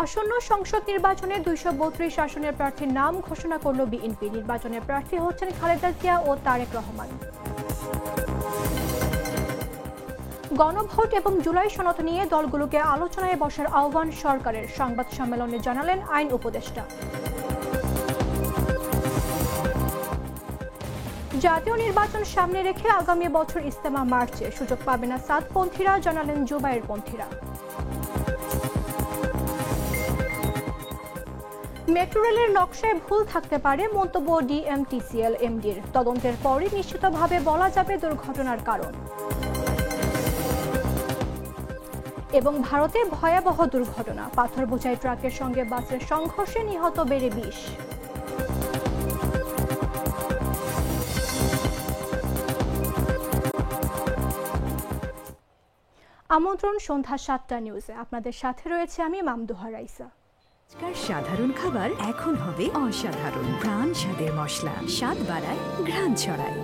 আসন্ন সংসদ নির্বাচনে 232 আসনের প্রার্থীর নাম ঘোষণা করল বিএনপি। নির্বাচনের প্রার্থী হচ্ছেন খালেদা জিয়া ও তারেক রহমান। গণভোট এবং জুলাই সনদ নিয়ে দলগুলোকে আলোচনায় বসার আহ্বান সরকারের, সংবাদ সম্মেলনে জানালেন আইন উপদেষ্টা। জাতীয় নির্বাচন সামনে রেখে আগামী বছর ইজতেমা মার্চে সুযোগ পাবে না সাদপন্থীরা, জানালেন জুবায়েরপন্থীরা। মেট্রো রেলের নকশায় ভুল থাকতে পারে, মন্তব্য ডিএমটিসিএল এমডির। তদন্তের পরই নিশ্চিতভাবে বলা যাবে দুর্ঘটনার কারণ। এবং ভারতে ভয়াবহ দুর্ঘটনা, পাথর বোঝাই ট্রাকের সঙ্গে বাসের সংঘর্ষে নিহত বেড়ে 20। আমন্ত্রণ সন্ধ্যা 7টা নিউজে, আপনাদের সাথে রয়েছে আমি মামদুহা রাইসা। আজকাল সাধারণ খাবার এখন হবে অসাধারণ, প্রাণ স্বাদের মশলা, স্বাদ বাড়ায়, ঘ্রাণ ছড়ায়।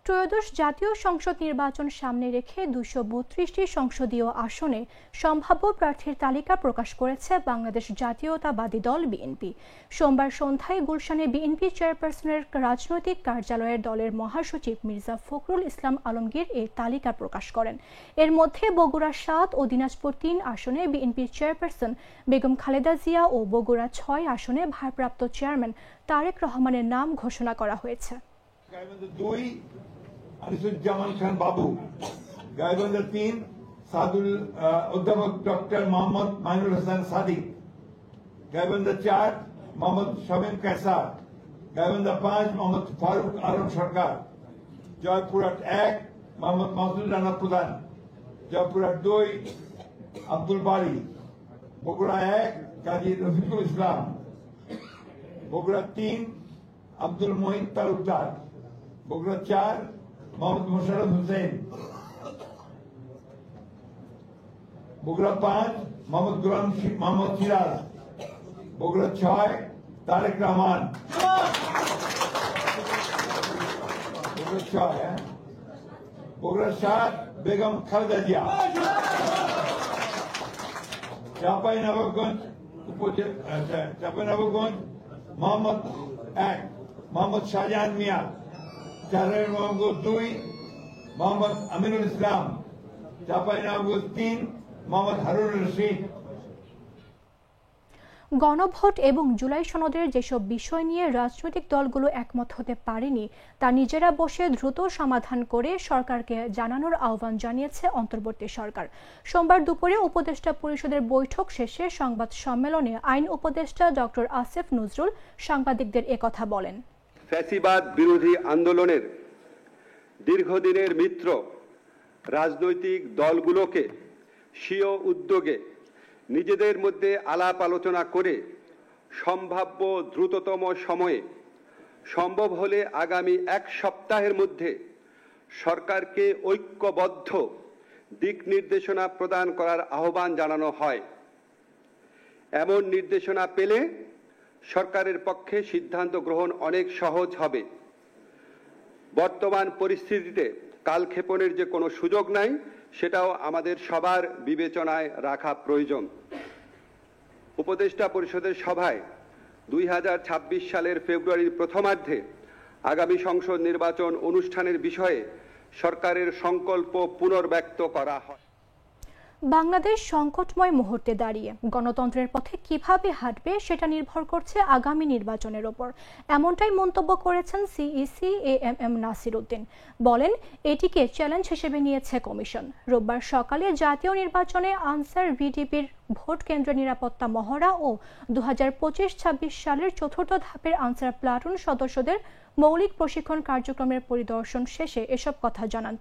ত্রয়োদশ জাতীয় সংসদ নির্বাচন সামনে রেখে 232টি সংসদীয় আসনে সম্ভাব্য প্রার্থীর তালিকা প্রকাশ করেছে বাংলাদেশ জাতীয়তাবাদী দল বিএনপি। সোমবার সন্ধ্যায় গুলশানে বিএনপি চেয়ারপারসনের রাজনৈতিক কার্যালয়ের দলের মহাসচিব মির্জা ফখরুল ইসলাম আলমগীর এই তালিকা প্রকাশ করেন। এর মধ্যে বগুড়া 7 ও দিনাজপুর 3 আসনে বিএনপির চেয়ারপারসন বেগম খালেদা জিয়া ও বগুড়া 6 আসনে ভারপ্রাপ্ত চেয়ারম্যান তারেক রহমানের নাম ঘোষণা করা হয়েছে। আনিসুজ্জামান খান বাবু, গাইবান্ধা 3 অধ্যাপক ডক্টর মোহাম্মদ মাইনুল হাসান সাদিক, গাইবান্ধা 4 মোহাম্মদ শামীম কায়সার, গাইবান্ধা 5 মোহাম্মদ ফারুক আলম সরকার, জয়পুরহাট 1 মোহাম্মদ মাসুদ রানা প্রধান, জয়পুরহাট 2 আব্দুল বারি, বগুড়া 1 কাজী রফিকুল ইসলাম, বগুড়া 3 আব্দুল মহিদ তালুকদার, বগুড়া 4 মোহাম্মদ মোশাররফ হোসেন, বগুড়া 5 মোহাম্মদ গোলাম মোহাম্মদ সিরাজ, বগুড়া 6 তারেক রহমান, বগুড়া 6 বগুড়া 7 বেগম খালেদা জিয়া, চাঁপাইনবাবগঞ্জ মোহাম্মদ 1 মোহাম্মদ শাহজাহান মিয়া, চাঁপাইনবাবগঞ্জ 2 মোহাম্মদ আমিনুল ইসলাম, চাঁপাইনবাবগঞ্জ 3 মোহাম্মদ হারুন রশিদ। গণভোট এবং জুলাই সনদের যেসব বিষয় নিয়ে রাজনৈতিক দলগুলো একমত হতে পারেনি তা নিজেরা বসে দ্রুত সমাধান করে সরকারকে জানানোর আহ্বান জানিয়েছে অন্তর্বর্তী সরকার। সোমবার দুপুরে উপদেষ্টা পরিষদের বৈঠক শেষে সংবাদ সম্মেলনে আইন উপদেষ্টা ডক্টর আসিফ নজরুল সাংবাদিকদের একথা বলেন। ফ্যাসিবাদ বিরোধী আন্দোলনের দীর্ঘদিনের মিত্র রাজনৈতিক দলগুলোকে স্বীয় উদ্যোগে নিজেদের মধ্যে আলাপ আলোচনা করে সম্ভাব্য দ্রুততম সময়ে, সম্ভব হলে আগামী 1 সপ্তাহের মধ্যে সরকারকে ঐক্যবদ্ধ দিক নির্দেশনা প্রদান করার আহ্বান জানানো হয়। এমন নির্দেশনা পেলে সরকারের পক্ষে সিদ্ধান্ত গ্রহণ অনেক সহজ হবে। বর্তমান পরিস্থিতিতে কালক্ষেপণের যে কোনো সুযোগ নাই, সেটাও আমাদের সবার বিবেচনায় রাখা প্রয়োজন। উপদেষ্টা পরিষদের সভায় 2026 সালের ফেব্রুয়ারির প্রথমার্ধে আগামী সংসদ নির্বাচন অনুষ্ঠানের বিষয়ে সরকারের সংকল্প পুনর্ব্যক্ত করা হয়। বাংলাদেশ সংকটময় মুহূর্তে দাঁড়িয়ে গণতন্ত্রের পথে কিভাবে হাঁটবে সেটা নির্ভর করছে আগামী নির্বাচনের ওপর, এমনটাই মন্তব্য করেছেন সিইসি এএমএম নাসির উদ্দিন। বলেন, এটিকে চ্যালেঞ্জ হিসেবে নিয়েছে কমিশন। রোববার সকালে জাতীয় নির্বাচনে আনসার ভিডিপির ভোট কেন্দ্রের নিরাপত্তা মহড়া ও 2025-26 সালের চতুর্থ ধাপের আনসার প্লাটুন সদস্যদের মৌলিক প্রশিক্ষণ কার্যক্রমের পরিদর্শন শেষে এসব কথা জানান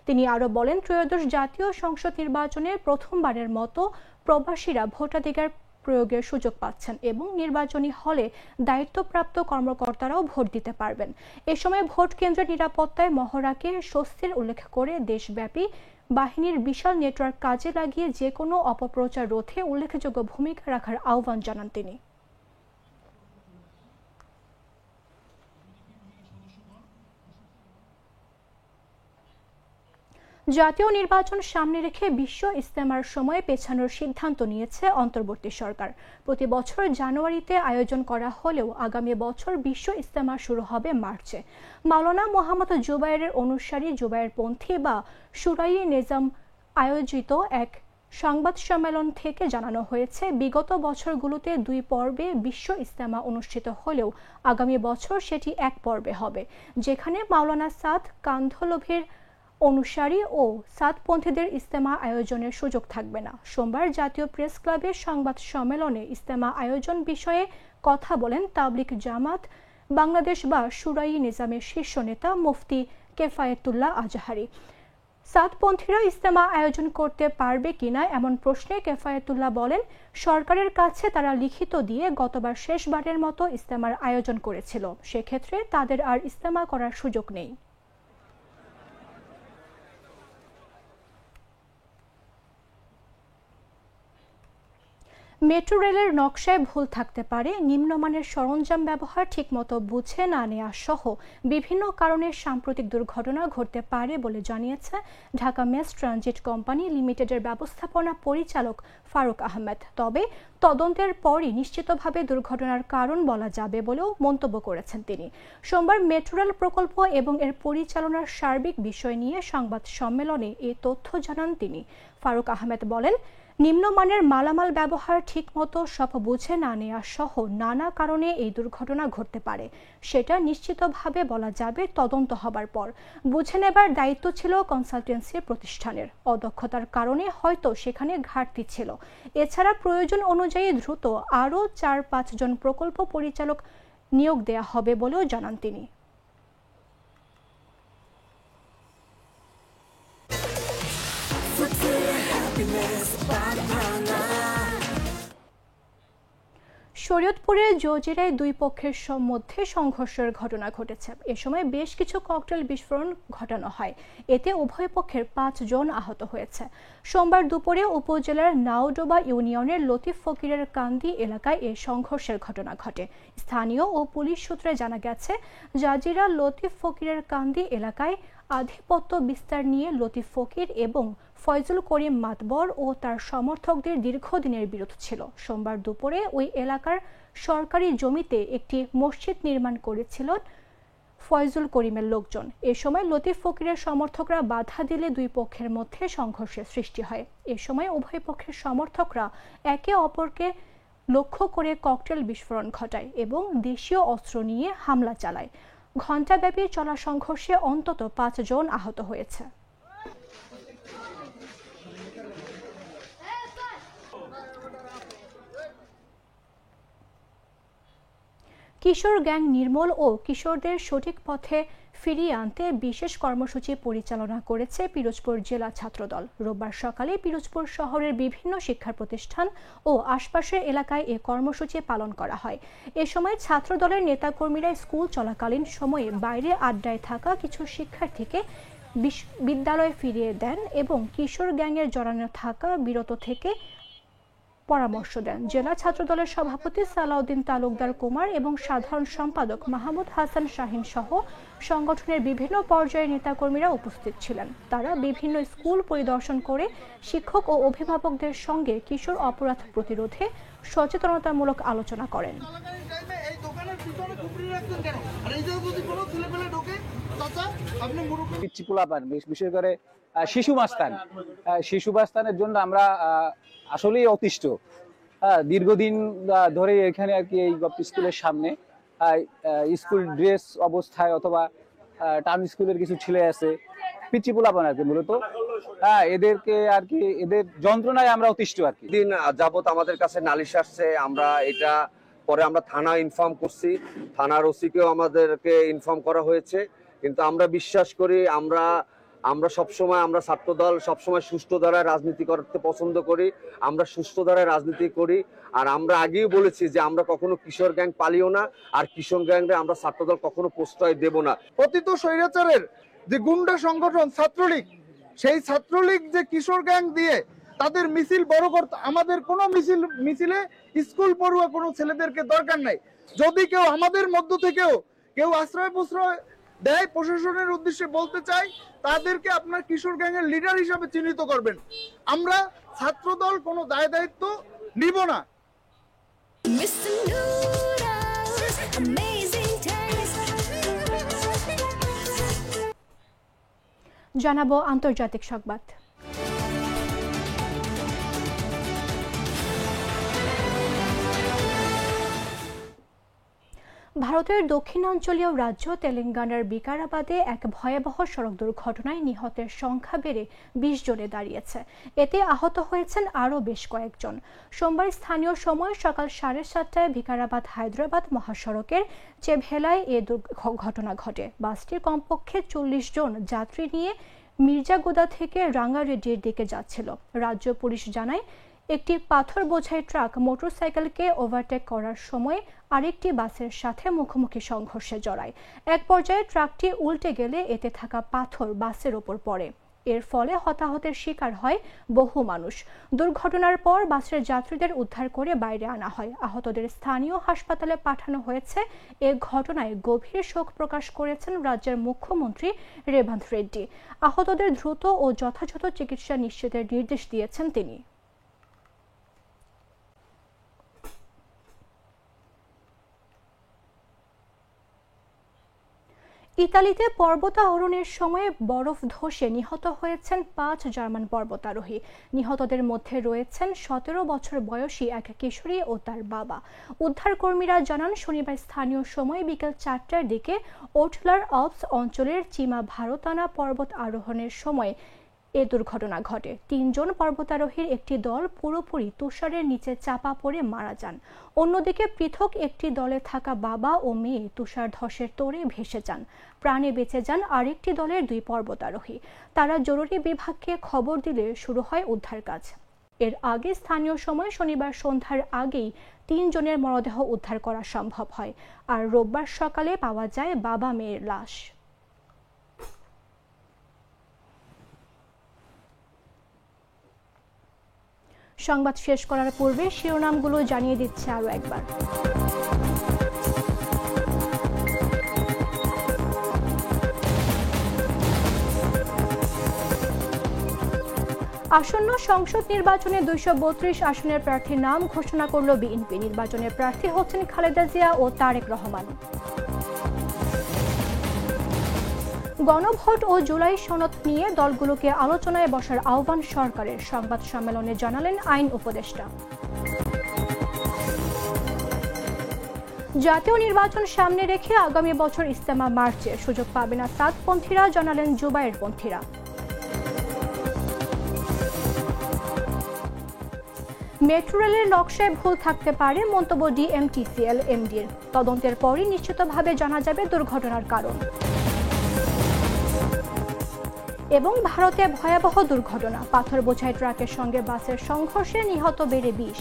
তিনি আরও বলেন, ত্রয়োদশ জাতীয় সংসদ নির্বাচনে প্রথমবারের মতো প্রবাসীরা ভোটাধিকার প্রয়োগের সুযোগ পাচ্ছেন এবং নির্বাচনী হলে দায়িত্বপ্রাপ্ত কর্মকর্তারাও ভোট দিতে পারবেন। এ সময় ভোট কেন্দ্রের নিরাপত্তায় মহড়াকে স্বস্তির উল্লেখ করে দেশব্যাপী বাহিনীর বিশাল নেটওয়ার্ক কাজে লাগিয়ে যে কোনো অপপ্রচার রোধে উল্লেখযোগ্য ভূমিকা রাখার আহ্বান জানান তিনি। জাতীয় নির্বাচন সামনে রেখে বিশ্ব ইজতেমার সময় পেছানোর সিদ্ধান্ত নিয়েছে অন্তর্বর্তী সরকার। প্রতি বছর জানুয়ারিতে আয়োজন করা হলেও আগামী বছর বিশ্ব ইজতেমা শুরু হবে মার্চে। মাওলানা মোহাম্মদ জুবায়েরের অনুসারী জুবায়েরপন্থী বা শুরাই নিজাম আয়োজিত এক সংবাদ সম্মেলন থেকে জানানো হয়েছে, বিগত বছরগুলোতে 2 পর্বে বিশ্ব ইজতেমা অনুষ্ঠিত হলেও আগামী বছর সেটি 1 পর্বে হবে, যেখানে মাওলানা সাদ কান্ধলভির অনুসারী ও সাদপন্থীদের ইজতেমা আয়োজনের সুযোগ থাকবে না। সোমবার জাতীয় প্রেস ক্লাবের সংবাদ সম্মেলনে ইজতেমা আয়োজন বিষয়ে কথা বলেন তাবলিগ জামাত বাংলাদেশ বা শুরাই নিজামের শীর্ষ নেতা মুফতি কেফায়েতুল্লাহ আজহারি। সাদপন্থীরা ইজতেমা আয়োজন করতে পারবে কিনা এমন প্রশ্নে কেফায়েতুল্লাহ বলেন, সরকারের কাছে তারা লিখিত দিয়ে গতবার শেষবারের মতো ইজতেমার আয়োজন করেছিল, সেক্ষেত্রে তাদের আর ইজতেমা করার সুযোগ নেই। মেট্রো রেলের নকশায় ভুল থাকতে পারে, নিম্নমানের সরঞ্জাম ব্যবহার ঠিকমতো বুঝে না নেওয়া সহ বিভিন্ন কারণে সাম্প্রতিক দুর্ঘটনা ঘটতে পারে বলে জানিয়েছে ঢাকা মেস ট্রানজিট কোম্পানি লিমিটেডের ব্যবস্থাপনা পরিচালক ফারুক আহমেদ। তবে তদন্তের পরই নিশ্চিতভাবে দুর্ঘটনার কারণ বলা যাবে বলেও মন্তব্য করেছেন তিনি। সোমবার মেট্রো রেল প্রকল্প এবং এর পরিচালনার সার্বিক বিষয় নিয়ে সংবাদ সম্মেলনে এ তথ্য জানান তিনি। ফারুক আহমেদ বলেন, নিম্নমানের মালামাল ব্যবহার ঠিকমতো সব বুঝে না নেওয়া সহ নানা কারণে এই দুর্ঘটনা ঘটতে পারে, সেটা নিশ্চিতভাবে বলা যাবে তদন্ত হবার পর। বুঝে নেবার দায়িত্ব ছিল কনসালটেন্সি প্রতিষ্ঠানের, অদক্ষতার কারণে হয়তো সেখানে ঘাটতি ছিল। এছাড়া প্রয়োজন অনুযায়ী দ্রুত আরও 4-5 জন প্রকল্প পরিচালক নিয়োগ দেয়া হবে বলেও জানান তিনি। শরীয়তপুরের জজিরায় 2 পক্ষের মধ্যে সংঘর্ষের ঘটনা ঘটেছে। এ সময় বেশ কিছু ককটেল বিস্ফোরণ ঘটানো হয়, এতে উভয় পক্ষের 5 জন আহত হয়েছে। সোমবার দুপুরে উপজেলার নাওডোবা ইউনিয়নের লতিফ ফকিরের কান্দি এলাকায় এ সংঘর্ষের ঘটনা ঘটে। স্থানীয় ও পুলিশ সূত্রে জানা গেছে, জাজিরা লতিফ ফকিরের কান্দি এলাকায় আধিপত্য বিস্তার নিয়ে লতিফ ফকির এবং ফয়জুল করিম মাতবর ও তার সমর্থকদের দীর্ঘদিনের বিরোধ ছিল। সোমবার দুপুরে ওই এলাকার সরকারি জমিতে একটি মসজিদ নির্মাণ করেছিল ফয়জুল করিমের লোকজন। এ সময় লতিফ ফকিরের সমর্থকরা বাধা দিলে 2 পক্ষের মধ্যে সংঘর্ষের সৃষ্টি হয়। এ সময় উভয় পক্ষের সমর্থকরা একে অপরকে লক্ষ্য করে ককটেল বিস্ফোরণ ঘটায় এবং দেশীয় অস্ত্র নিয়ে হামলা চালায়। ঘণ্টাব্যাপী চলা সংঘর্ষে অন্তত 5 জন আহত হয়েছে। কিশোর গ্যাং নির্মূল ও কিশোরদের সঠিক পথে ফিরিয়ে আনতে বিশেষ কর্মসূচি পরিচালনা করেছে পিরোজপুর জেলা ছাত্রদল। রোববার সকালে পিরোজপুর শহরের বিভিন্ন শিক্ষা প্রতিষ্ঠান ও আশপাশের এলাকায় এ কর্মসূচি পালন করা হয়। এ সময় ছাত্রদলের নেতাকর্মীরা স্কুল চলাকালীন সময়ে বাইরে আড্ডায় থাকা কিছু শিক্ষার্থীকে বিদ্যালয়ে ফিরিয়ে দেন এবং কিশোর গ্যাংয়ের জড়ানো থাকা বিরত থেকে পরামর্শ দেন। জেলা ছাত্রদলের সভাপতি সালাউদ্দিন তালুকদার কুমার এবং সাধারণ সম্পাদক মাহমুদ হাসান শাহিন সহ সংগঠনের বিভিন্ন পর্যায়ের নেতাকর্মীরা উপস্থিত ছিলেন। তারা বিভিন্ন স্কুল পরিদর্শন করে শিক্ষক ও অভিভাবকদের সঙ্গে কিশোর অপরাধ প্রতিরোধে সচেতনতামূলক আলোচনা করেন। বিশেষ করে শিশু বাস্তানের জন্য আমরা আসলেই অতিষ্ঠ। দীর্ঘদিন ধরে এখানে আর কি এই স্কুলের সামনে স্কুল ড্রেস অবস্থায় অথবা টাউন স্কুলের কিছু ছেলে আছে পিচ্চি পোলাপান আর কি মূলত এদেরকে আর কি এদের যন্ত্রণায় আমরা অতিষ্ঠ আর কি। দিন যাবত আমাদের কাছে নালিশ আসছে, আমরা এটা পরে আমরা থানা ইনফর্ম করছি, থানার ওসিকেও আমাদেরকে ইনফর্ম করা হয়েছে। কিন্তু আমরা বিশ্বাস করি আমরা সবসময় আমরা ছাত্রদল সবসময় সুষ্ঠু ধারায় রাজনীতি করতে পছন্দ করি, আমরা সুষ্ঠু ধারায় রাজনীতি করি। আর আমরা আগেই বলেছি যে আমরা কখনো কিশোর গ্যাং পালিও না, আর কিশোর গ্যাংরে আমরা ছাত্রদল কখনো প্রশ্রয় দেব না। পতিত স্বৈরাচারের যে গুন্ডা সংগঠন ছাত্রলীগ, সেই ছাত্রলীগ যে কিশোর গ্যাং দিয়ে তাদের মিছিল বড় করতে, আমাদের কোনো মিছিলে স্কুল পড়ুয়া কোনো ছেলেদেরকে দরকার নাই। যদি কেউ আমাদের মধ্য থেকেও কেউ আশ্রয় প্রশ্রয় দেয়, প্রশাসনের উদ্দেশ্যে বলতে চাই তাদেরকে আপনার কিশোর গ্যাংয়ের লিডার হিসাবে চিহ্নিত করবেন। আমরা ছাত্রদল কোনো দায় দায়িত্ব নিব না। জানাবো আন্তর্জাতিক সংবাদ। ভারতের দক্ষিণাঞ্চলীয় রাজ্য তেলেঙ্গানার বিকারাবাদে এক ভয়াবহ সড়ক দুর্ঘটনায় নিহতের সংখ্যা বেড়ে 20 জনে দাঁড়িয়েছে। এতে আহত হয়েছেন আরও বেশ কয়েকজন। সোমবার স্থানীয় সময় সকাল 7:30টায় বিকারাবাদ হায়দ্রাবাদ মহাসড়কের চেভেলায় এ ঘটনা ঘটে। বাসটির কমপক্ষে 40 জন যাত্রী নিয়ে মির্জাগোদা থেকে রাঙ্গারেড্ডির দিকে যাচ্ছিল। রাজ্য পুলিশ জানায়, একটি পাথর বোঝাই ট্রাক মোটরসাইকেলকে ওভারটেক করার সময় আরেকটি বাসের সাথে মুখোমুখি সংঘর্ষে জড়ায়। এক পর্যায়ে ট্রাকটি উল্টে গেলে এতে থাকা পাথর বাসের ওপর পড়ে। এর ফলে হতাহতের শিকার হয় বহু মানুষ। দুর্ঘটনার পর বাসের যাত্রীদের উদ্ধার করে বাইরে আনা হয়। আহতদের স্থানীয় হাসপাতালে পাঠানো হয়েছে। এ ঘটনায় গভীর শোক প্রকাশ করেছেন রাজ্যের মুখ্যমন্ত্রী রেভান্ত রেড্ডি। আহতদের দ্রুত ও যথাযথ চিকিৎসা নিশ্চিতের নির্দেশ দিয়েছেন তিনি। ইতালিতে পর্বতারোহণের সময় বরফ ধসে নিহত হয়েছেন 5 জার্মান পর্বতারোহী। নিহতদের মধ্যে রয়েছেন 17 বছর বয়সী এক কিশোরী ও তার বাবা। উদ্ধারকর্মীরা জানান, শনিবার স্থানীয় সময় বিকেল 4টার দিকে ওটলার আল্পস অঞ্চলের চিমা ভারতানা পর্বত আরোহণের সময় এ দুর্ঘটনা ঘটে। 3 জন পর্বতারোহীর একটি দল পুরোপুরি তুষারের নিচে চাপা পড়ে মারা যান। অন্যদিকে পৃথক একটি দলে থাকা বাবা ও মেয়ে তুষার ধসের তোড়ে ভেসে যান। প্রাণে বেঁচে যান আরেকটি দলের 2 পর্বতারোহী। তারা জরুরি বিভাগকে খবর দিলে শুরু হয় উদ্ধার কাজ। এর আগে স্থানীয় সময় শনিবার সন্ধ্যার আগেই 3 জনের মরদেহ উদ্ধার করা সম্ভব হয়। আর রোববার সকালে পাওয়া যায় বাবা মেয়ের লাশ। সংবাদ শেষ করার পূর্বে শিরোনামগুলো জানিয়ে দিচ্ছে আরও একবার। আসন্ন সংসদ নির্বাচনে 232 আসনের প্রার্থীর নাম ঘোষণা করল বিএনপি। নির্বাচনের প্রার্থী হচ্ছেন খালেদা জিয়া ও তারেক রহমান। গণভোট ও জুলাই সনদ নিয়ে দলগুলোকে আলোচনায় বসার আহ্বান সরকারের। সংবাদ সম্মেলনে জানালেন আইন উপদেষ্টা। জাতীয় নির্বাচন সামনে রেখে আগামী বছর ইজতেমা মার্চে সুযোগ পাবে না সাদপন্থীরা, জানালেন জুবায়ের পন্থীরা। মেট্রো রেলের নকশায় ভুল থাকতে পারে, মন্তব্য ডিএমটিসিএল এমডির। তদন্তের পরই নিশ্চিতভাবে জানা যাবে দুর্ঘটনার কারণ। এবং ভারতে ভয়াবহ দুর্ঘটনা, পাথর বোঝাই ট্রাকের সঙ্গে বাসের সংঘর্ষে নিহত বেড়ে 20।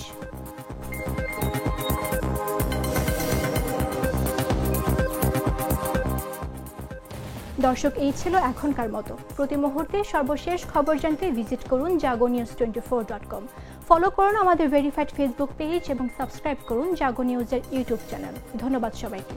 দর্শক, এই ছিল এখনকার মতো। প্রতি মুহূর্তে সর্বশেষ খবর জানতে ভিজিট করুন jagonews24.com। ফলো করুন আমাদের ভেরিফাইড ফেসবুক পেজ এবং সাবস্ক্রাইব করুন জাগো নিউজের ইউটিউব চ্যানেল। ধন্যবাদ সবাইকে।